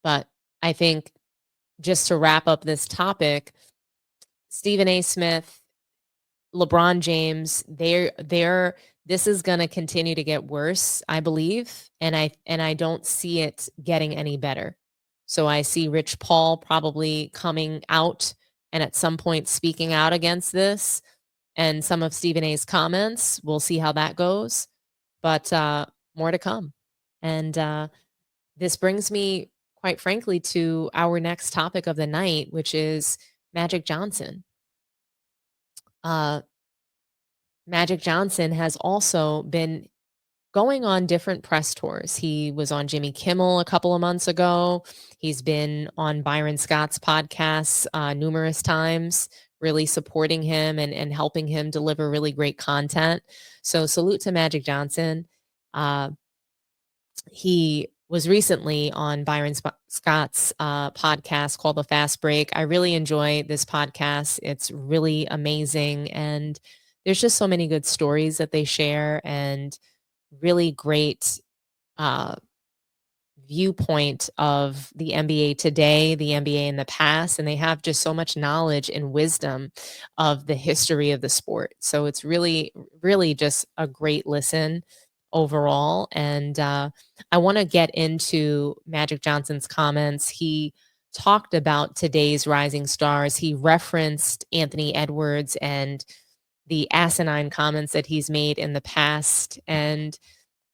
But I think just to wrap up this topic, Stephen A. Smith, LeBron James, this is going to continue to get worse, I believe, and I don't see it getting any better. So I see Rich Paul probably coming out and at some point speaking out against this and some of Stephen A's comments. We'll see how that goes, but more to come. And this brings me, quite frankly, to our next topic of the night, which is Magic Johnson. Magic Johnson has also been going on different press tours. He was on Jimmy Kimmel a couple of months ago. He's been on Byron Scott's podcasts numerous times, really supporting him and helping him deliver really great content. So salute to Magic Johnson. He was recently on Byron Scott's podcast called The Fast Break. I really enjoy this podcast. It's really amazing. And there's just so many good stories that they share and really great viewpoint of the NBA today, the NBA in the past, and they have just so much knowledge and wisdom of the history of the sport. So it's really, really just a great listen overall. And I want to get into Magic Johnson's comments. He talked about today's rising stars. He referenced Anthony Edwards and the asinine comments that he's made in the past. And,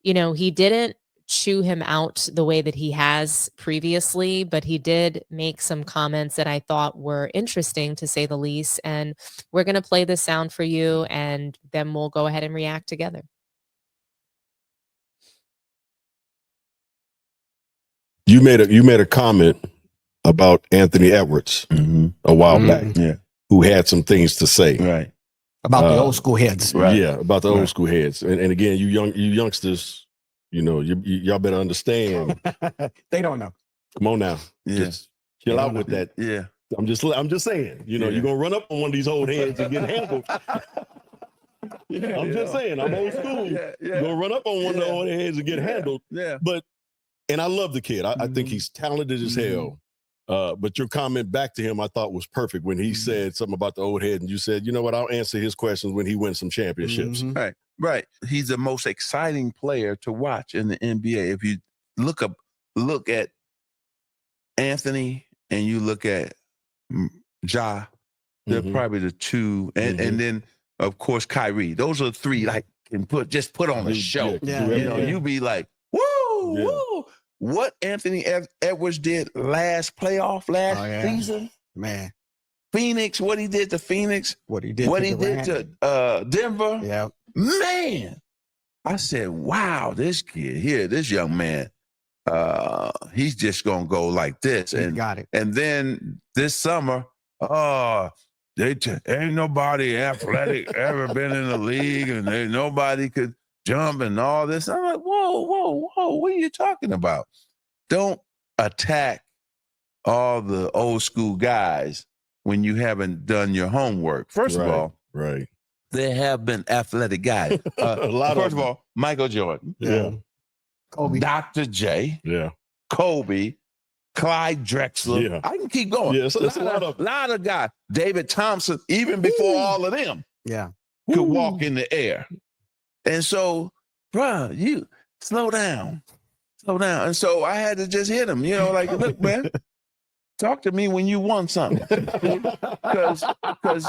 you know, he didn't chew him out the way that he has previously, but he did make some comments that I thought were interesting, to say the least. And we're going to play this sound for you, and then we'll go ahead and react together. You made a comment about Anthony Edwards a while back, who had some things to say, right, about the old school heads, right? Yeah, about the old school heads. And again, you youngsters, you know, y'all better understand. They don't know. Come on now, just chill out with that. Yeah, I'm just saying, you know, you're gonna run up on one of these old heads and get handled. I'm just saying, I'm old school. You're gonna run up on one of the old heads and get handled. Yeah, and I love the kid. I think he's talented as hell. But your comment back to him, I thought was perfect when he said something about the old head, and you said, you know what, I'll answer his questions when he wins some championships. Right. He's the most exciting player to watch in the NBA. If you look at Anthony and you look at Ja, they're probably the two, and then of course Kyrie. Those are three like can put on a show. You be like, woo. What Anthony Edwards did last season, man. Phoenix, what he did to Phoenix, what he did to Denver, man. I said, wow, this kid here, this young man, he's just gonna go like this. And got it. And then this summer, ain't nobody athletic ever been in the league, and nobody could jump and all this. I'm like, whoa, what are you talking about? Don't attack all the old school guys when you haven't done your homework. First of all, there have been athletic guys. First of all, Michael Jordan, Kobe, Dr. J, Kobe, Clyde Drexler. I can keep going. Yeah, it's a lot of guys. David Thompson, even before all of them, could walk in the air. And so, bruh, you slow down. And so I had to just hit him, you know, like, look, man, talk to me when you want something. Because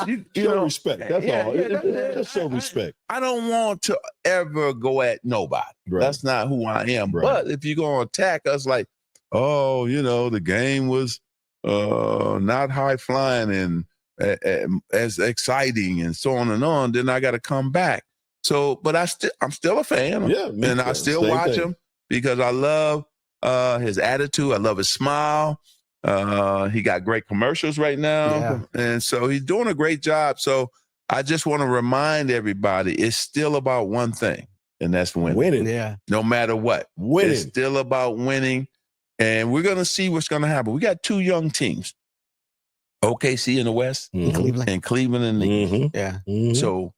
you show know, respect. That's all. Just show respect. I don't want to ever go at nobody. That's not who I am. But if you're going to attack us like, oh, you know, the game was not high flying and as exciting and so on, then I got to come back. So, but I'm still a fan. And I still watch him because I love his attitude. I love his smile. He got great commercials right now. And so he's doing a great job. So I just want to remind everybody, it's still about one thing, and that's winning. No matter what. Winning. It's still about winning. And we're going to see what's going to happen. We got two young teams, OKC in the West and Cleveland in the East. So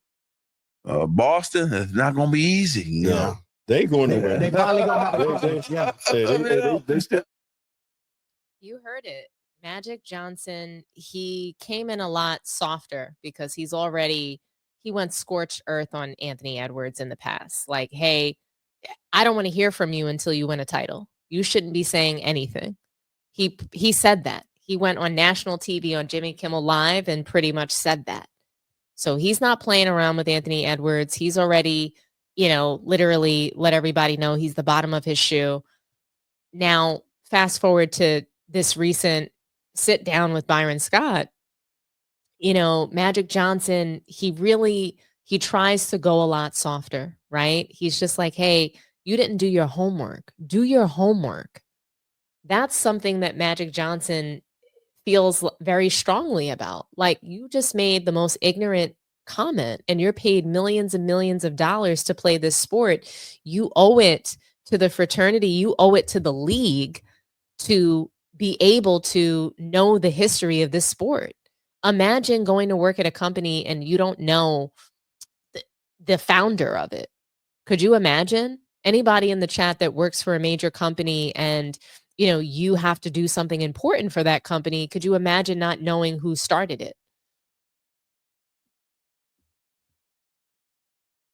Boston is not going to be easy. No. They ain't going nowhere. They probably going to have a You heard it. Magic Johnson, he came in a lot softer because he went scorched earth on Anthony Edwards in the past. Like, hey, I don't want to hear from you until you win a title. You shouldn't be saying anything. He said that. He went on national TV on Jimmy Kimmel Live and pretty much said that. So he's not playing around with Anthony Edwards. He's already, literally let everybody know he's the bottom of his shoe. Now, fast forward to this recent sit down with Byron Scott. Magic Johnson, he tries to go a lot softer, right? He's just like, hey, you didn't do your homework. Do your homework. That's something that Magic Johnson feels very strongly about. Like, you just made the most ignorant comment and you're paid millions and millions of dollars to play this sport. You owe it to the fraternity. You owe it to the league to be able to know the history of this sport. Imagine going to work at a company and you don't know the founder of it. Could you imagine? Anybody in the chat that works for a major company and you have to do something important for that company, could you imagine not knowing who started it?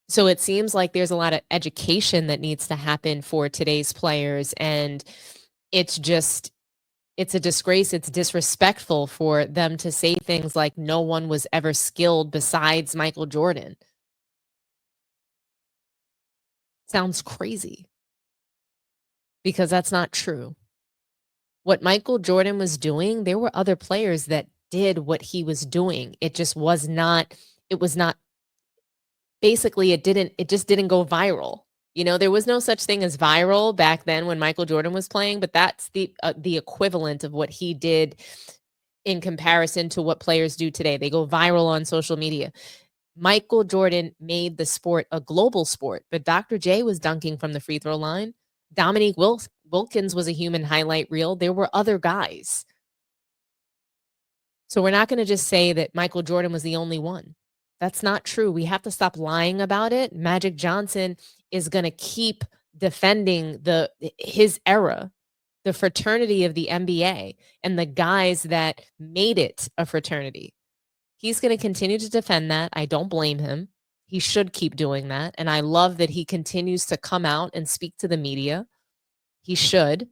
So it seems like there's a lot of education that needs to happen for today's players, and it's a disgrace. It's disrespectful for them to say things like no one was ever skilled besides Michael Jordan. Sounds crazy because that's not true. What Michael Jordan was doing, there were other players that did what he was doing. It just was not, basically it just didn't go viral. There was no such thing as viral back then when Michael Jordan was playing, but that's the equivalent of what he did in comparison to what players do today. They go viral on social media. Michael Jordan made the sport a global sport, but Dr. J was dunking from the free throw line. Dominique Wilkins was a human highlight reel. There were other guys. So we're not going to just say that Michael Jordan was the only one. That's not true. We have to stop lying about it. Magic Johnson is going to keep defending his era, the fraternity of the NBA, and the guys that made it a fraternity. He's going to continue to defend that. I don't blame him. He should keep doing that. And I love that he continues to come out and speak to the media. He should.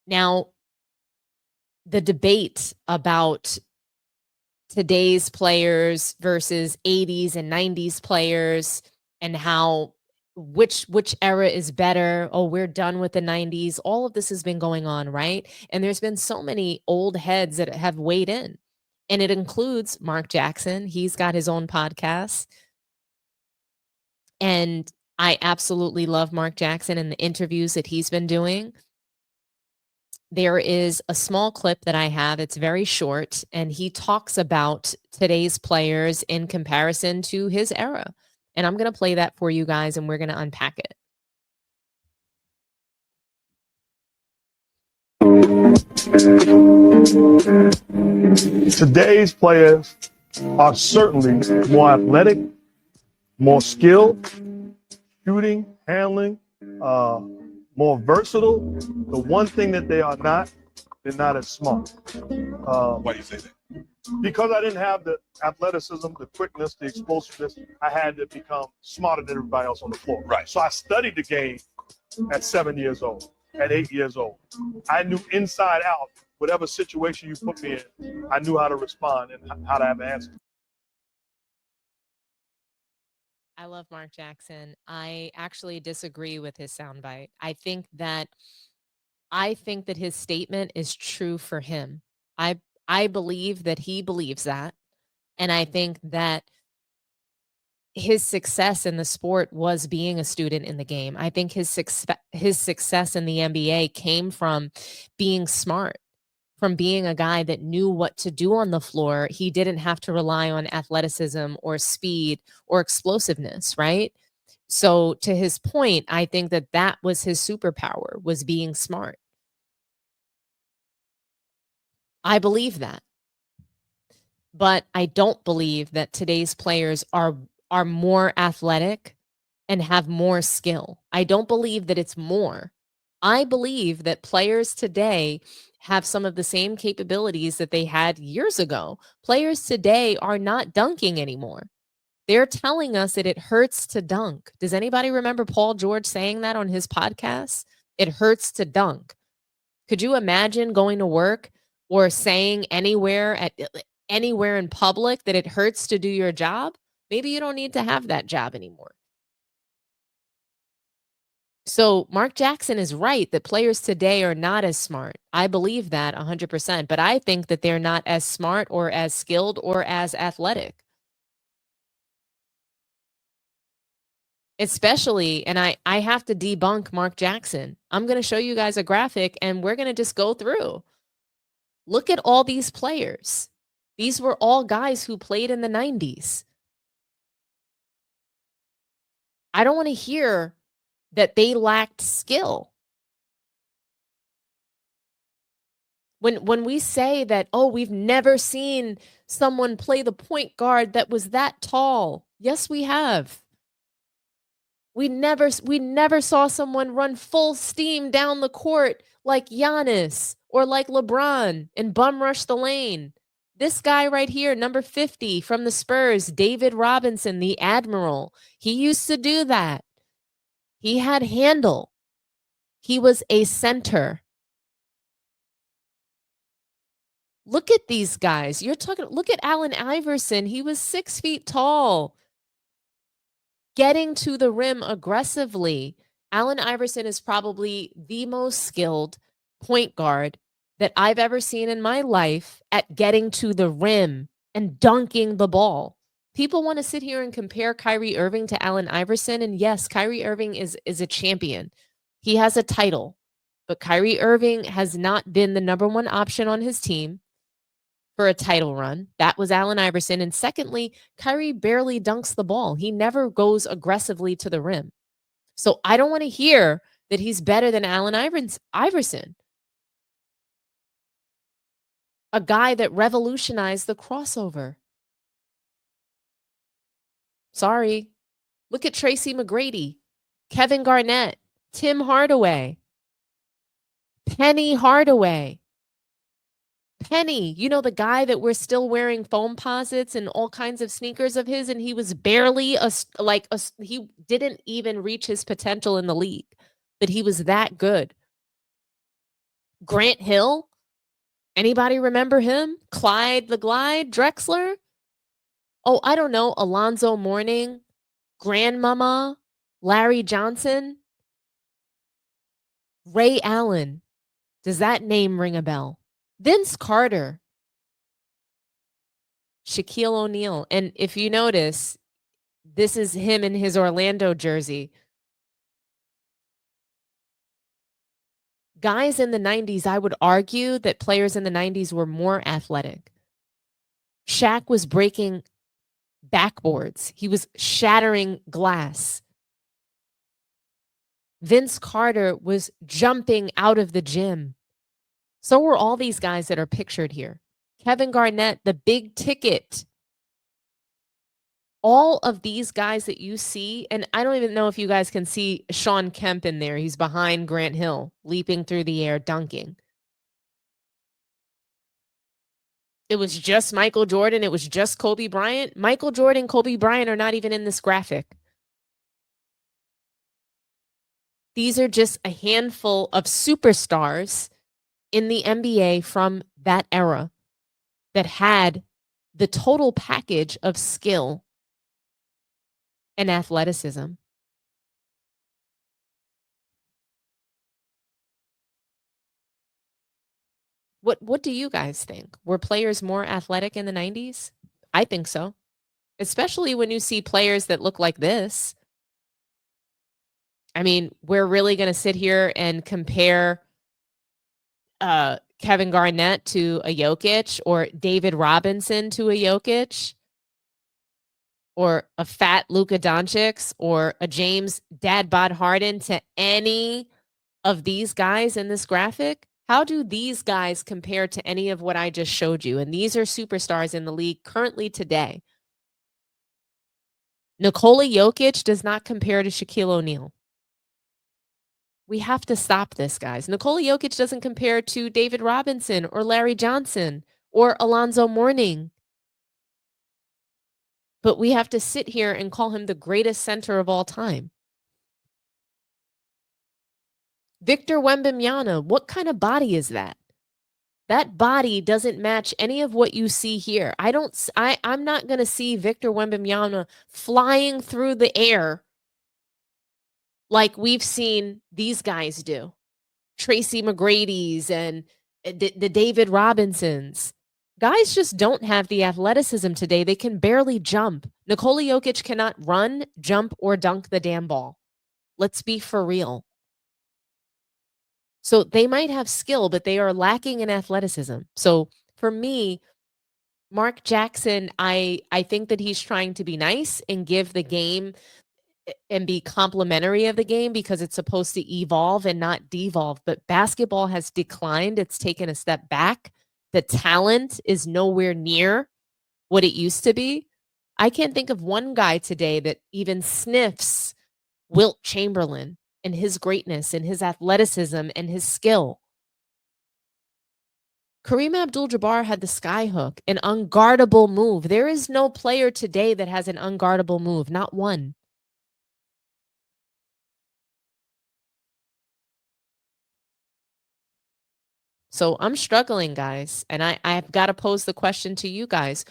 Now, the debate about today's players versus 80s and 90s players and how which era is better. Oh, we're done with the 90s. All of this has been going on, right? And there's been so many old heads that have weighed in. And it includes Mark Jackson. He's got his own podcast. And I absolutely love Mark Jackson and the interviews that he's been doing. There is a small clip that I have. It's very short, and he talks about today's players in comparison to his era. And I'm going to play that for you guys, and we're going to unpack it. Today's players are certainly more athletic, more skilled, shooting, handling, more versatile. The one thing that they are not, they're not as smart. Why do you say that? Because I didn't have the athleticism, the quickness, the explosiveness, I had to become smarter than everybody else on the floor. Right. So I studied the game at 7 years old, at 8 years old. I knew inside out, whatever situation you put me in, I knew how to respond and how to have an answer. I love Mark Jackson. I actually disagree with his soundbite. I think that his statement is true for him. I believe that he believes that. And I think that his success in the sport was being a student in the game. I think his success in the NBA came from being smart, from being a guy that knew what to do on the floor. He didn't have to rely on athleticism or speed or explosiveness, right? So to his point, I think that was his superpower, was being smart. I believe that. But I don't believe that today's players are more athletic and have more skill. I don't believe that it's more. I believe that players today have some of the same capabilities that they had years ago. Players today are not dunking anymore. They're telling us that it hurts to dunk. Does anybody remember Paul George saying that on his podcast? It hurts to dunk. Could you imagine going to work or saying anywhere in public that it hurts to do your job? Maybe you don't need to have that job anymore. So Mark Jackson is right that players today are not as smart. I believe that 100%, but I think that they're not as smart or as skilled or as athletic. Especially, and I have to debunk Mark Jackson. I'm going to show you guys a graphic and we're going to just go through. Look at all these players. These were all guys who played in the 90s. I don't want to hear that they lacked skill. When we say that, oh, we've never seen someone play the point guard that was that tall. Yes, we have. We never saw someone run full steam down the court like Giannis or like LeBron and bum rush the lane. This guy right here, number 50 from the Spurs, David Robinson, the Admiral, he used to do that. He had handle. He was a center. Look at these guys. Look at Allen Iverson. He was 6 feet tall. Getting to the rim aggressively. Allen Iverson is probably the most skilled point guard that I've ever seen in my life at getting to the rim and dunking the ball. People want to sit here and compare Kyrie Irving to Allen Iverson. And yes, Kyrie Irving is a champion. He has a title. But Kyrie Irving has not been the number one option on his team for a title run. That was Allen Iverson. And secondly, Kyrie barely dunks the ball. He never goes aggressively to the rim. So I don't want to hear that he's better than Allen Iverson, a guy that revolutionized the crossover. Sorry. Look at Tracy McGrady, Kevin Garnett, Tim Hardaway, Penny Hardaway. Penny, you know, the guy that we're still wearing foam posits and all kinds of sneakers of his, and he was barely he didn't even reach his potential in the league, but he was that good. Grant Hill, anybody remember him? Clyde the Glide Drexler? Oh, I don't know. Alonzo Mourning, Grandmama, Larry Johnson, Ray Allen. Does that name ring a bell? Vince Carter, Shaquille O'Neal. And if you notice, this is him in his Orlando jersey. Guys in the 90s, I would argue that players in the 90s were more athletic. Shaq was breaking backboards. He was shattering glass. Vince Carter was jumping out of the gym. So were all these guys that are pictured here. Kevin Garnett, the big ticket. All of these guys that you see, and I don't even know if you guys can see Sean Kemp in there. He's behind Grant Hill, leaping through the air, dunking. It was just Michael Jordan. It was just Kobe Bryant. Michael Jordan, Kobe Bryant are not even in this graphic. These are just a handful of superstars in the NBA from that era that had the total package of skill and athleticism. What do you guys think? Were players more athletic in the 90s? I think so. Especially when you see players that look like this. I mean, we're really going to sit here and compare Kevin Garnett to a Jokic or David Robinson to a Jokic or a fat Luka Doncic or a James Dad Bod Harden to any of these guys in this graphic? How do these guys compare to any of what I just showed you? And these are superstars in the league currently today. Nikola Jokic does not compare to Shaquille O'Neal. We have to stop this, guys. Nikola Jokic doesn't compare to David Robinson or Larry Johnson or Alonzo Mourning. But we have to sit here and call him the greatest center of all time. Victor Wembanyama, what kind of body is that? That body doesn't match any of what you see here. I'm not going to see Victor Wembanyama flying through the air like we've seen these guys do. Tracy McGrady's and the David Robinsons. Guys just don't have the athleticism today. They can barely jump. Nikola Jokic cannot run, jump, or dunk the damn ball. Let's be for real. So they might have skill, but they are lacking in athleticism. So for me, Mark Jackson, I think that he's trying to be nice and give the game and be complimentary of the game because it's supposed to evolve and not devolve. But basketball has declined. It's taken a step back. The talent is nowhere near what it used to be. I can't think of one guy today that even sniffs Wilt Chamberlain and his greatness and his athleticism and his skill. Kareem Abdul-Jabbar had the sky hook, an unguardable move. There is no player today that has an unguardable move, not one. So I'm struggling, guys, and I've got to pose the question to you guys.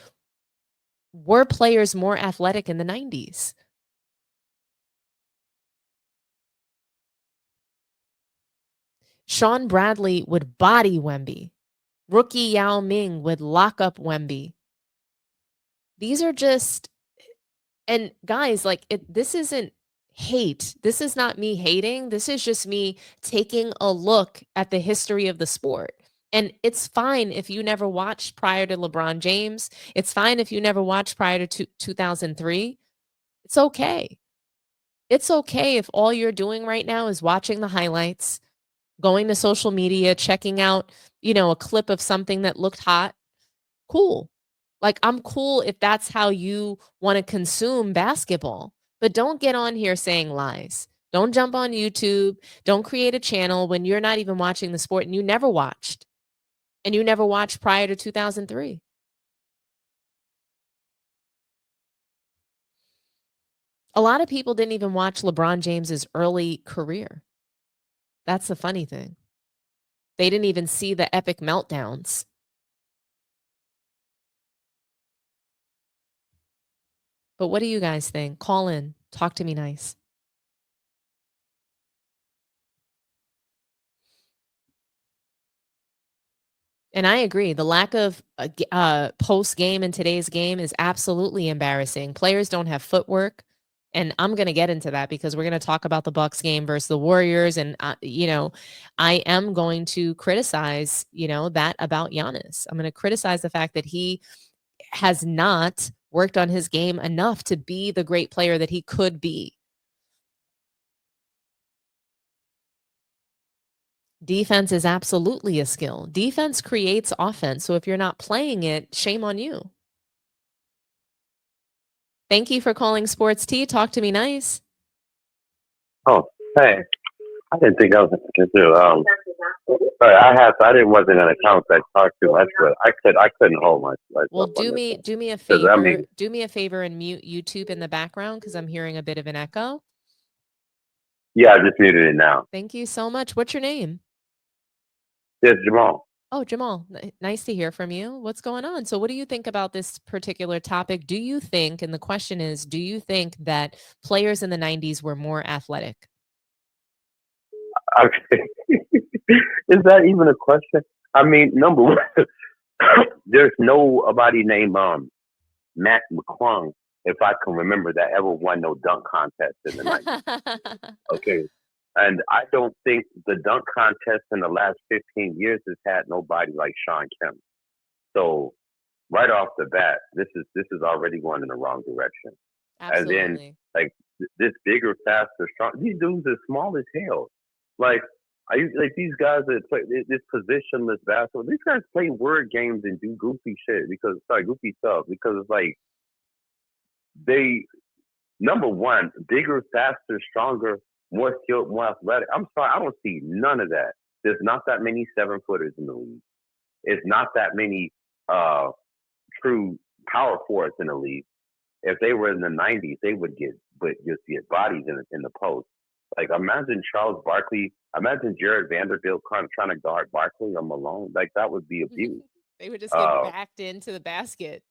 Were players more athletic in the 90s? Sean Bradley would body Wemby. Rookie Yao Ming would lock up Wemby. These are just, and guys, like this isn't hate. This is not me hating. This is just me taking a look at the history of the sport. And it's fine if you never watched prior to LeBron James. It's fine if you never watched prior to 2003. It's okay. It's okay if all you're doing right now is watching the highlights, going to social media, checking out, a clip of something that looked hot. Cool. Like, I'm cool if that's how you want to consume basketball. But don't get on here saying lies. Don't jump on YouTube. Don't create a channel when you're not even watching the sport and you never watched. And you never watched prior to 2003. A lot of people didn't even watch LeBron James's early career. That's the funny thing. They didn't even see the epic meltdowns. But what do you guys think? Call in. Talk to me nice. And I agree. The lack of post game in today's game is absolutely embarrassing. Players don't have footwork. And I'm going to get into that because we're going to talk about the Bucks game versus the Warriors. And, I am going to criticize, that about Giannis. I'm going to criticize the fact that he has not worked on his game enough to be the great player that he could be. Defense is absolutely a skill. Defense creates offense. So if you're not playing it, shame on you. Thank you for calling Sports Tea. Talk to me nice. Oh, hey. I didn't think I was going to do. Sorry, I wasn't going to count that talk too much, but I couldn't hold myself. Well, do me a favor. Do me a favor and mute YouTube in the background because I'm hearing a bit of an echo. Yeah, I just muted it now. Thank you so much. What's your name? It's Jamal. Oh, Jamal, nice to hear from you. What's going on? So what do you think about this particular topic? Do you think, and the question is, do you think that players in the 90s were more athletic? Okay. Is that even a question? I mean, number one, there's nobody named Matt McClung, if I can remember, that ever won no dunk contest in the 90s. Okay. And I don't think the dunk contest in the last 15 years has had nobody like Sean Kemp. So right off the bat, this is already going in the wrong direction. Absolutely. And then like this bigger, faster, strong. These dudes are small as hell. Like these guys that play this positionless basketball. These guys play word games and do goofy shit goofy stuff because it's like they, number one, bigger, faster, stronger. more skilled, more athletic. I'm sorry, I don't see none of that. There's not that many 7-footers in the league. It's not that many true power forwards in the league. If they were in the 90s, they would just get bodies in the post. Like, imagine Charles Barkley, imagine Jared Vanderbilt trying to guard Barkley on Malone. Like, that would be abuse. They would just get backed into the basket.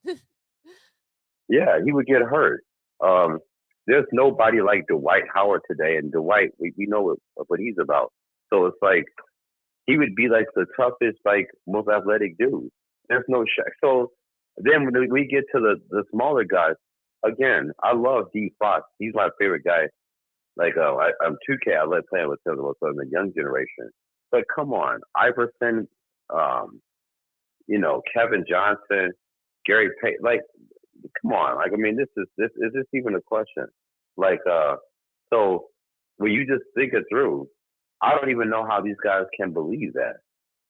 Yeah, he would get hurt. There's nobody like Dwight Howard today, and Dwight, we know what he's about. So it's like he would be like the toughest, like most athletic dude. There's no Shaq. So then when we get to the smaller guys, again, I love D Fox. He's my favorite guy. Like I'm 2K. I love playing with him in the young generation. But come on, Iverson, Kevin Johnson, Gary Payton. Like, come on. Like, I mean, is this even a question? Like, so when you just think it through, I don't even know how these guys can believe that.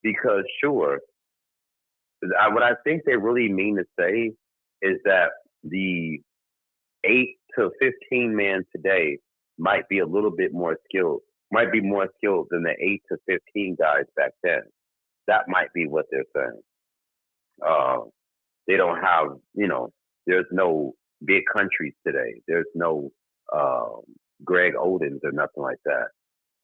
Because sure, what I think they really mean to say is that the 8 to 15 man today might be a little bit more skilled, might be more skilled than the 8 to 15 guys back then. That might be what they're saying. They don't have, there's no big countries today. There's no Greg Odens or nothing like that.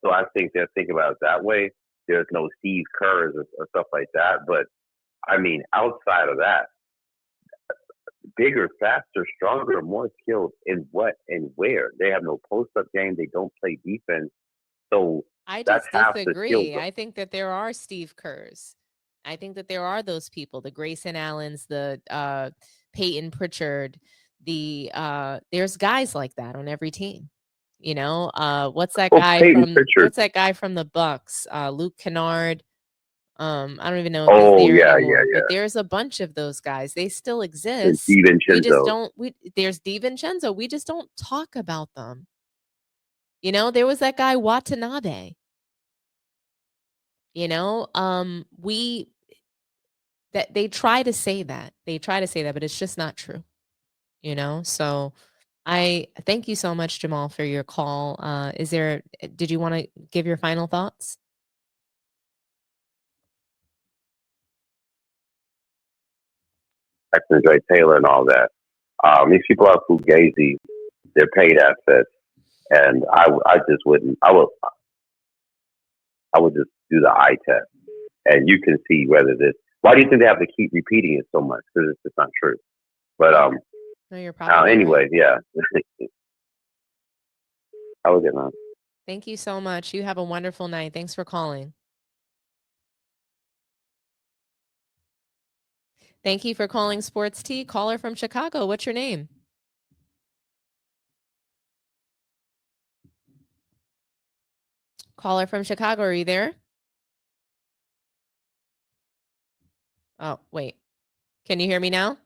So I think they're thinking about it that way. There's no Steve Kerrs or stuff like that. But I mean, outside of that, bigger, faster, stronger, more skilled in what and where. They have no post-up game. They don't play defense. So I that's just half the disagree. skill. I think that there are Steve Kerrs. I think that there are those people, the Grayson Allens, the Peyton Pritchard, there's guys like that on every team. What's that guy what's that guy from the Bucks? Luke Kennard. I don't even know if he's there anymore. But there's a bunch of those guys. They still exist. We just don't. There's DiVincenzo. We just don't talk about them. There was that guy Watanabe. That they try to say that. But it's just not true. So I thank you so much, Jamal, for your call. Did you want to give your final thoughts? Ray Taylor and all that. These people are fugazi. They're paid assets, and I just wouldn't. I would just do the eye test, and you can see whether this. Why do you think they have to keep repeating it so much? Because it's just not true. But no, you're probably anyway, right. Yeah. I will get on. Thank you so much. You have a wonderful night. Thanks for calling. Thank you for calling Sports Tea. Caller from Chicago. What's your name? Caller from Chicago. Are you there? Oh, wait. Can you hear me now?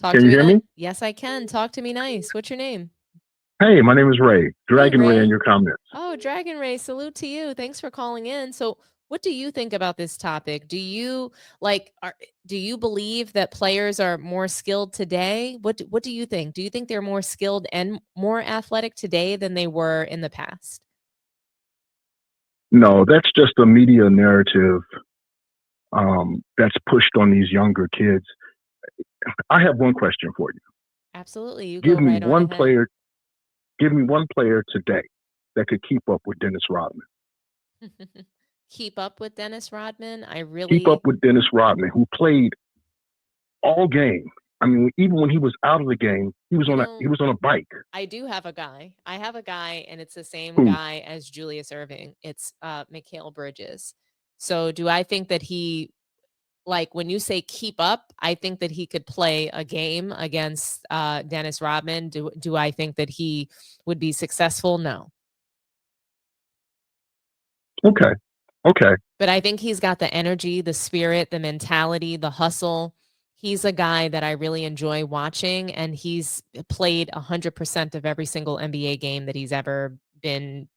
Can you hear me? Yes, I can. Talk to me nice. What's your name? Hey, my name is Ray. Dragon Ray. Ray in your comments. Oh, Dragon Ray. Salute to you. Thanks for calling in. So what do you think about this topic? Do you believe that players are more skilled today? What do you think? Do you think they're more skilled and more athletic today than they were in the past? No, that's just a media narrative that's pushed on these younger kids. I have one question for you. Absolutely. You Give go me right on one ahead. player. Give me one player today that could keep up with Dennis Rodman. Keep up with Dennis Rodman? Keep up with Dennis Rodman, who played all game. I mean, even when he was out of the game, he was on a bike. I do have a guy. I have a guy, and it's the same Who? guy as Julius Erving. It's Mikal Bridges. So do I think that he, like when you say keep up, I think that he could play a game against Dennis Rodman. Do I think that he would be successful? No. Okay. But I think he's got the energy, the spirit, the mentality, the hustle. He's a guy that I really enjoy watching, and he's played 100% of every single NBA game that he's ever been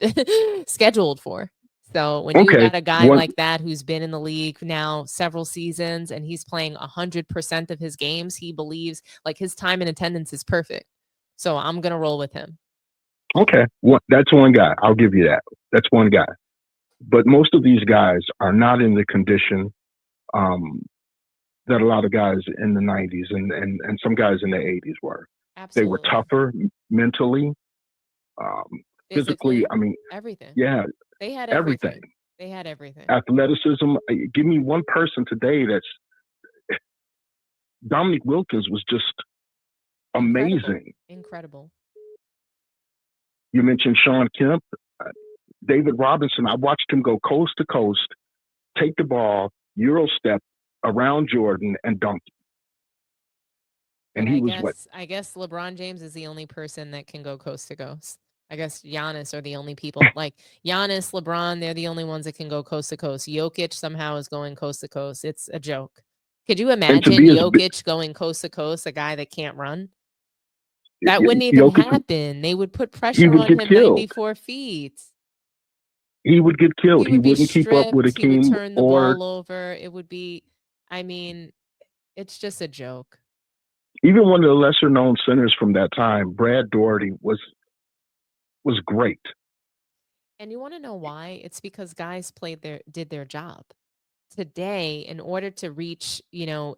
scheduled for. So when you got a guy like that who's been in the league now several seasons and he's playing 100% of his games, he believes like his time in attendance is perfect. So I'm going to roll with him. Okay, that's one guy. I'll give you that. That's one guy. But most of these guys are not in the condition that a lot of guys in the 90s and some guys in the 80s were. Absolutely. They were tougher mentally, physically. I mean, everything. Yeah, They had everything. They had everything. Athleticism. Give me one person today that's Dominique Wilkins was just amazing. Incredible. You mentioned Sean Kemp, David Robinson. I watched him go coast to coast, take the ball, Euro step around Jordan and dunk. And he was I guess LeBron James is the only person that can go coast to coast. I guess Giannis are the only people like Giannis, LeBron. They're the only ones that can go coast to coast. Jokic somehow is going coast to coast. It's a joke. Could you imagine Jokic going coast to coast, a guy that can't run? That wouldn't even happen. They would put pressure on him 94 feet. He would get killed. He wouldn't keep up with a team. He would turn the ball over. It would be, I mean, it's just a joke. Even one of the lesser known centers from that time, Brad Daugherty, was great. And you want to know why? It's because guys did their job. Today, in order to reach,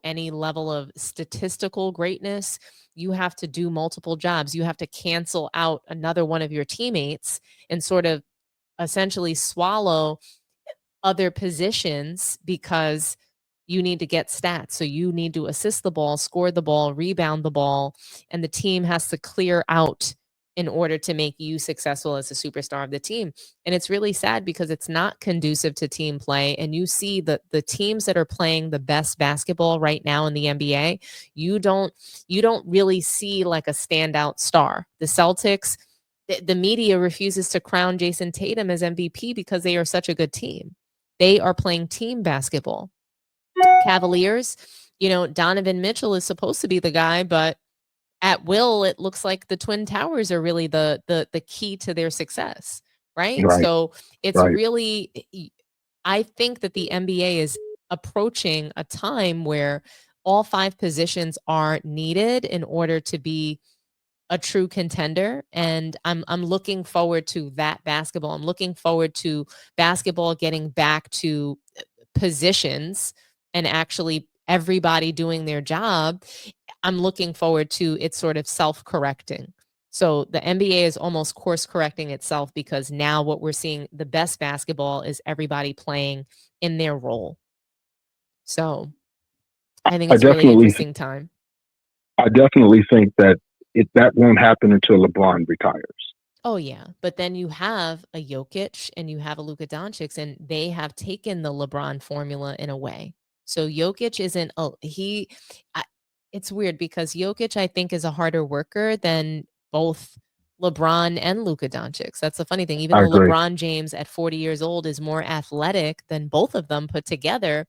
any level of statistical greatness, you have to do multiple jobs. You have to cancel out another one of your teammates and sort of essentially swallow other positions because you need to get stats. So you need to assist the ball, score the ball, rebound the ball, and the team has to clear out in order to make you successful as a superstar of the team. And it's really sad because it's not conducive to team play. And you see the teams that are playing the best basketball right now in the NBA, you don't really see like a standout star. The Celtics, the media refuses to crown Jason Tatum as MVP because they are such a good team. They are playing team basketball. Cavaliers, Donovan Mitchell is supposed to be the guy, but at will, it looks like the Twin Towers are really the key to their success, right? So it's really, I think that the NBA is approaching a time where all 5 positions are needed in order to be a true contender. And I'm looking forward to that basketball. I'm looking forward to basketball getting back to positions and actually everybody doing their job. I'm looking forward to it sort of self-correcting. So the NBA is almost course correcting itself because now what we're seeing, the best basketball is everybody playing in their role. So I think it's a really interesting time. I definitely think that that won't happen until LeBron retires. Oh, yeah. But then you have a Jokic and you have a Luka Doncic, and they have taken the LeBron formula in a way. So Jokic isn't it's weird because Jokic, I think, is a harder worker than both LeBron and Luka Doncic. That's the funny thing. Even though LeBron James at 40 years old is more athletic than both of them put together,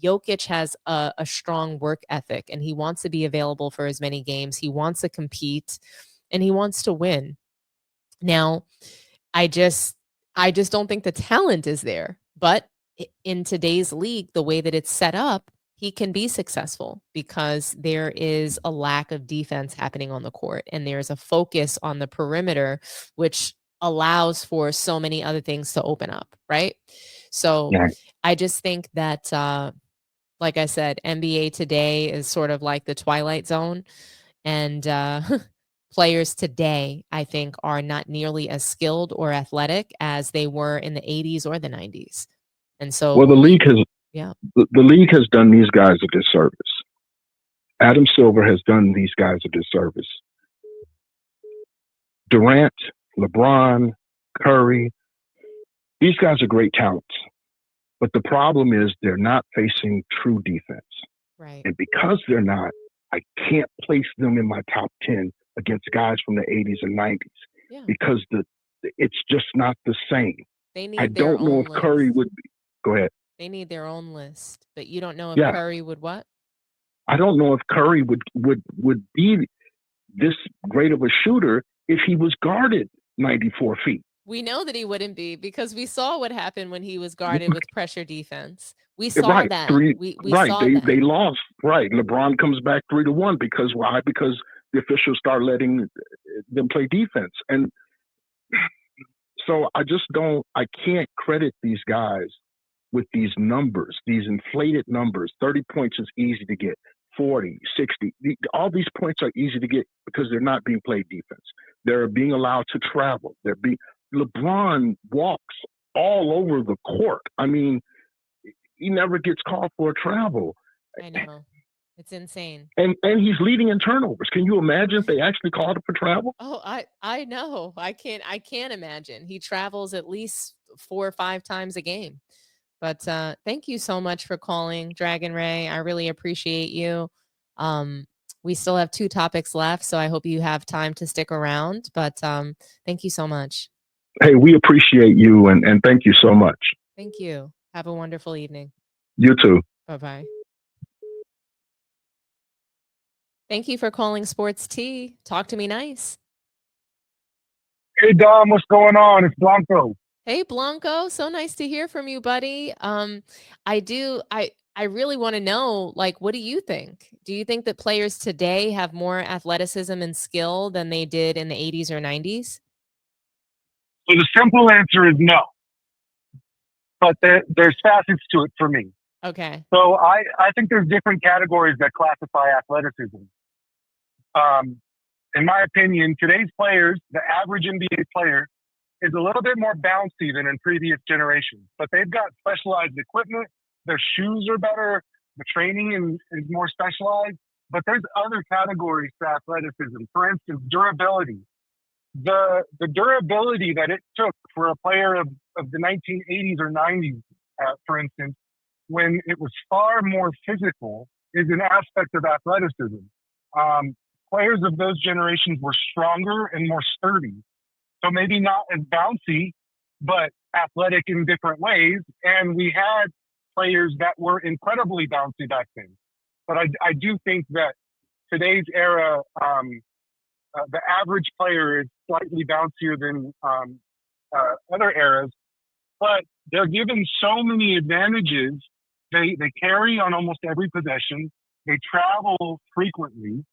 Jokic has a strong work ethic, and he wants to be available for as many games. He wants to compete, and he wants to win. Now, I just don't think the talent is there. But in today's league, the way that it's set up, he can be successful because there is a lack of defense happening on the court, and there's a focus on the perimeter, which allows for so many other things to open up, right? So I just think that, like I said, NBA today is sort of like the Twilight Zone, and players today, I think, are not nearly as skilled or athletic as they were in the 80s or the 90s. And so, well, the league has done these guys a disservice. Adam Silver has done these guys a disservice. Durant, LeBron, Curry, these guys are great talents. But the problem is they're not facing true defense. Right. And because they're not, I can't place them in my top 10 against guys from the 80s and 90s because it's just not the same. They need I don't know if Curry would be. Go ahead. They need their own list, but you don't know if Curry would what? I don't know if Curry would be this great of a shooter if he was guarded 94 feet. We know that he wouldn't be because we saw what happened when he was guarded with pressure defense. We saw that. We saw that. They lost. Right. LeBron comes back 3-1 because why? Because the officials start letting them play defense. And So I can't credit these guys with these numbers, these inflated numbers. 30 points is easy to get, 40, 60. All these points are easy to get because they're not being played defense. They're being allowed to travel. LeBron walks all over the court. I mean, he never gets called for a travel. I know. It's insane. And he's leading in turnovers. Can you imagine if they actually called him for travel? Oh, I know. I can't imagine. He travels at least 4 or 5 times a game. But thank you so much for calling, Dragon Ray. I really appreciate you. We still have 2 topics left, so I hope you have time to stick around. But thank you so much. Hey, we appreciate you, and thank you so much. Thank you. Have a wonderful evening. You too. Bye-bye. Thank you for calling Sports Tea. Talk to me nice. Hey, Dom, what's going on? It's Blanco. Hey, Blanco. So nice to hear from you, buddy. I really want to know, like, what do you think? Do you think that players today have more athleticism and skill than they did in the 80s or 90s? So the simple answer is no. But there's facets to it for me. Okay. So I think there's different categories that classify athleticism. In my opinion, today's players, the average NBA player, is a little bit more bouncy than in previous generations. But they've got specialized equipment. Their shoes are better. The training is more specialized. But there's other categories to athleticism. For instance, durability. The durability that it took for a player of the 1980s or 90s, for instance, when it was far more physical, is an aspect of athleticism. Players of those generations were stronger and more sturdy. So maybe not as bouncy, but athletic in different ways. And we had players that were incredibly bouncy back then. But I do think that today's era, the average player is slightly bouncier than other eras, but they're given so many advantages. They carry on almost every possession. They travel frequently.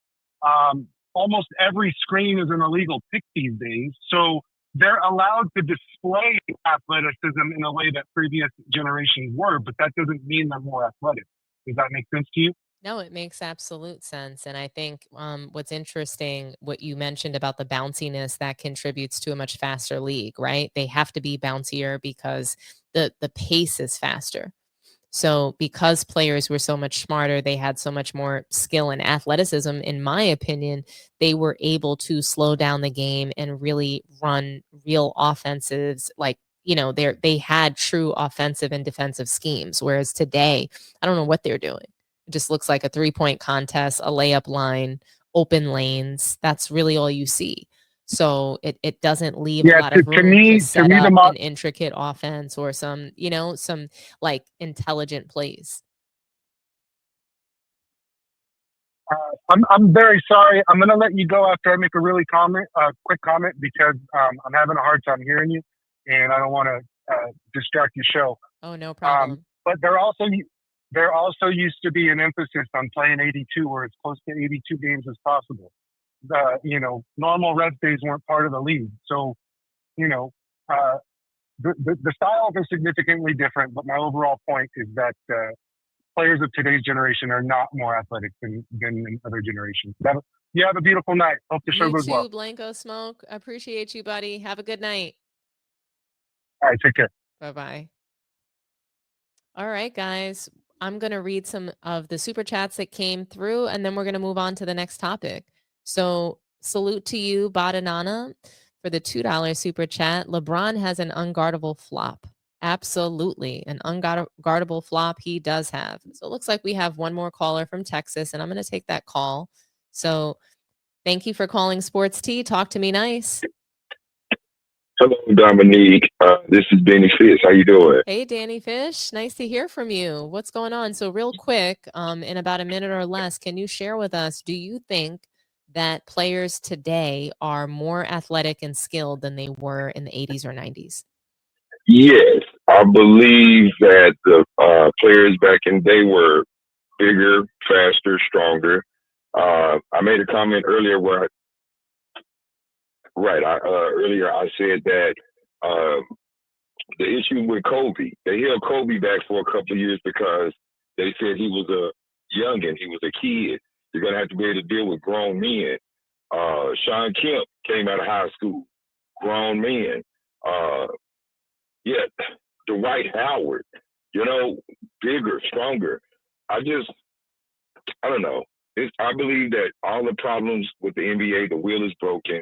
Almost every screen is an illegal pick these days. So they're allowed to display athleticism in a way that previous generations were, but that doesn't mean they're more athletic. Does that make sense to you? No, it makes absolute sense. And I think what's interesting, what you mentioned about the bounciness that contributes to a much faster league, right? They have to be bouncier because the pace is faster. So because players were so much smarter, they had so much more skill and athleticism, in my opinion, they were able to slow down the game and really run real offensives. Like, they had true offensive and defensive schemes. Whereas today, I don't know what they're doing. It just looks like a 3-point contest, a layup line, open lanes. That's really all you see. So it doesn't leave a lot of room to set up an intricate offense or some like intelligent plays. I'm very sorry. I'm going to let you go after I make a really quick comment because I'm having a hard time hearing you and I don't want to distract your show. Oh, no problem. But there also used to be an emphasis on playing 82 or as close to 82 games as possible. Normal rest days weren't part of the league. So, the styles are significantly different, but my overall point is that players of today's generation are not more athletic than in other generations. You have a beautiful night. Hope the show goes well. You too, Blanco Smoke. Appreciate you, buddy. Have a good night. All right, take care. Bye-bye. All right, guys. I'm going to read some of the super chats that came through, and then we're going to move on to the next topic. So salute to you, Badanana, for the $2 super chat. LeBron has an unguardable flop. Absolutely. An unguardable flop he does have. So it looks like we have one more caller from Texas, and I'm going to take that call. So thank you for calling Sports Tea. Talk to me nice. Hello, Dominique. This is Danny Fish. How you doing? Hey, Danny Fish. Nice to hear from you. What's going on? So real quick, in about a minute or less, can you share with us, do you think that players today are more athletic and skilled than they were in the 80s or 90s? Yes, I believe that the players back in the day were bigger, faster, stronger. I made a comment earlier where Right. Earlier I said that the issue with Kobe, they held Kobe back for a couple of years because they said he was a youngin', he was a kid. You're gonna have to be able to deal with grown men. Sean Kemp came out of high school, grown men. Yeah, Dwight Howard, bigger, stronger. I don't know. I believe that all the problems with the NBA, the wheel is broken.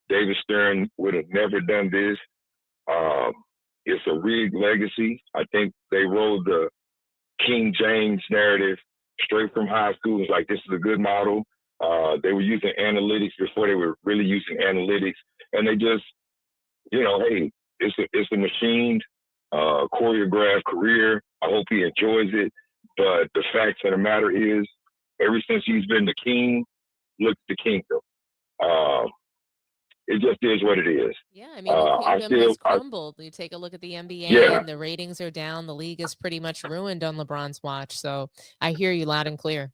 David Stern would have never done this. It's a rigged legacy. I think they rolled the King James narrative straight from high school. It's like, this is a good model. They were using analytics before they were really using analytics. And they just, hey, it's a machined, choreographed career. I hope he enjoys it. But the fact of the matter is, ever since he's been the king, look at the kingdom. It just is what it is. Yeah, I mean, the kingdom has crumbled. You take a look at the NBA, and the ratings are down. The league is pretty much ruined on LeBron's watch. So I hear you loud and clear.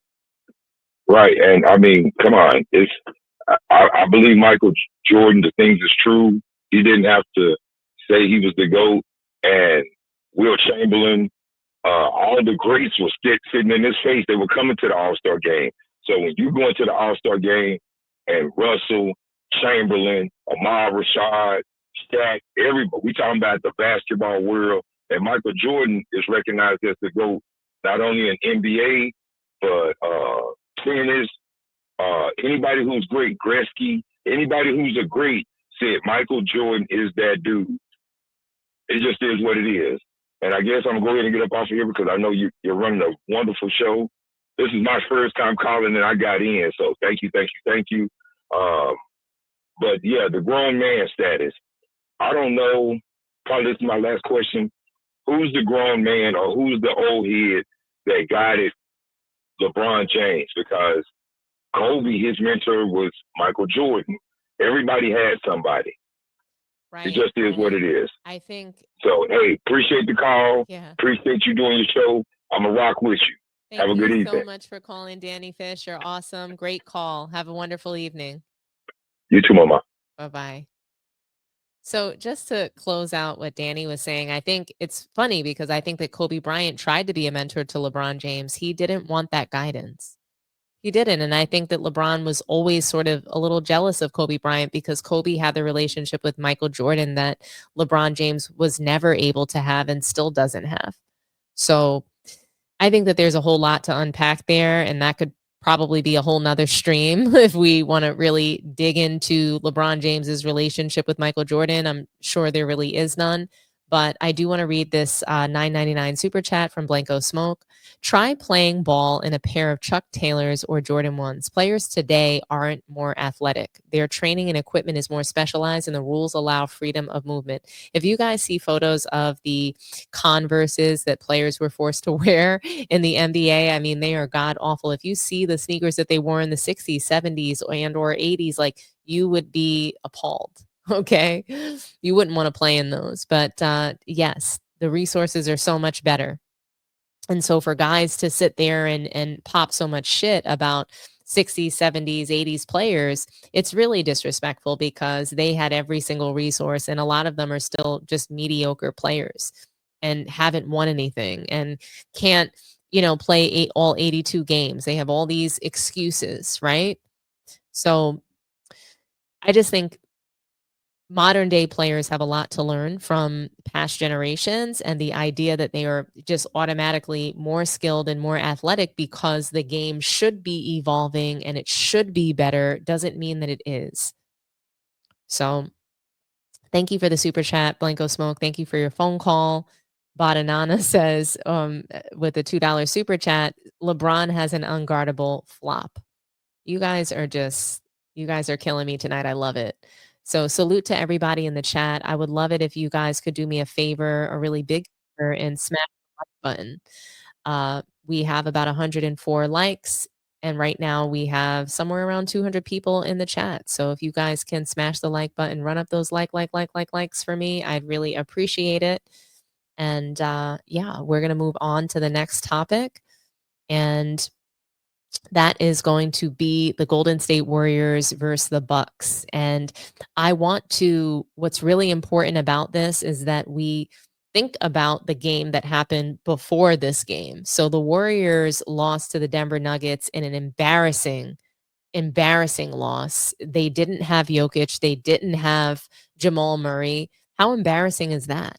Right, and I mean, come on. I believe Michael Jordan, the things is true. He didn't have to say he was the GOAT, and Will Chamberlain, all the greats were sitting in his face. They were coming to the All-Star game. So when you go into the All-Star game and Russell, Chamberlain, Ahmad Rashad, Shaq, everybody, we talking about the basketball world, and Michael Jordan is recognized as the GOAT, not only in NBA, but tennis, anybody who's great, Gretzky, anybody who's a great said Michael Jordan is that dude. It just is what it is. And I guess I'm going to go ahead and get up off of here because I know you're running a wonderful show. This is my first time calling and I got in. So thank you. But yeah, the grown man status. I don't know. Probably this is my last question. Who's the grown man or who's the old head that guided LeBron James? Because Kobe, his mentor was Michael Jordan. Everybody had somebody. Right. It just is what it is. I think. So, hey, appreciate the call. Yeah. Appreciate you doing your show. I'm going to rock with you. Have a good evening. Thank you so much for calling, Danny Fish. You're awesome. Great call. Have a wonderful evening. You too, Mama. Bye-bye. So just to close out what Danny was saying, I think it's funny because I think that Kobe Bryant tried to be a mentor to LeBron James. He didn't want that guidance. He didn't. And I think that LeBron was always sort of a little jealous of Kobe Bryant because Kobe had the relationship with Michael Jordan that LeBron James was never able to have and still doesn't have. So I think that there's a whole lot to unpack there, and that could probably be a whole nother stream if we want to really dig into LeBron James's relationship with Michael Jordan. I'm sure there really is none, but I do want to read this $9.99 super chat from Blanco Smoke. Try playing ball in a pair of Chuck Taylors or Jordan 1s. Players today aren't more athletic. Their training and equipment is more specialized, and the rules allow freedom of movement. If you guys see photos of the Converses that players were forced to wear in the NBA, I mean, they are god awful. If you see the sneakers that they wore in the 60s, 70s, and or 80s, like, you would be appalled. Okay. You wouldn't want to play in those, but yes, the resources are so much better. And so for guys to sit there and pop so much shit about 60s, 70s, 80s players, it's really disrespectful because they had every single resource, and a lot of them are still just mediocre players and haven't won anything and can't, play all 82 games. They have all these excuses, right? So I just think modern day players have a lot to learn from past generations, and the idea that they are just automatically more skilled and more athletic because the game should be evolving and it should be better doesn't mean that it is. So thank you for the super chat, Blanco Smoke. Thank you for your phone call. Badanana says with a $2 super chat, LeBron has an unguardable flop. You guys are killing me tonight. I love it. So salute to everybody in the chat. I would love it if you guys could do me a favor, a really big favor, and smash the like button. We have about 104 likes, and right now we have somewhere around 200 people in the chat. So if you guys can smash the like button, run up those likes for me, I'd really appreciate it. And yeah, we're going to move on to the next topic. And That is going to be the Golden State Warriors versus the Bucks. And what's really important about this is that we think about the game that happened before this game. So the Warriors lost to the Denver Nuggets in an embarrassing loss. They didn't have Jokic. They didn't have Jamal Murray. How embarrassing is that?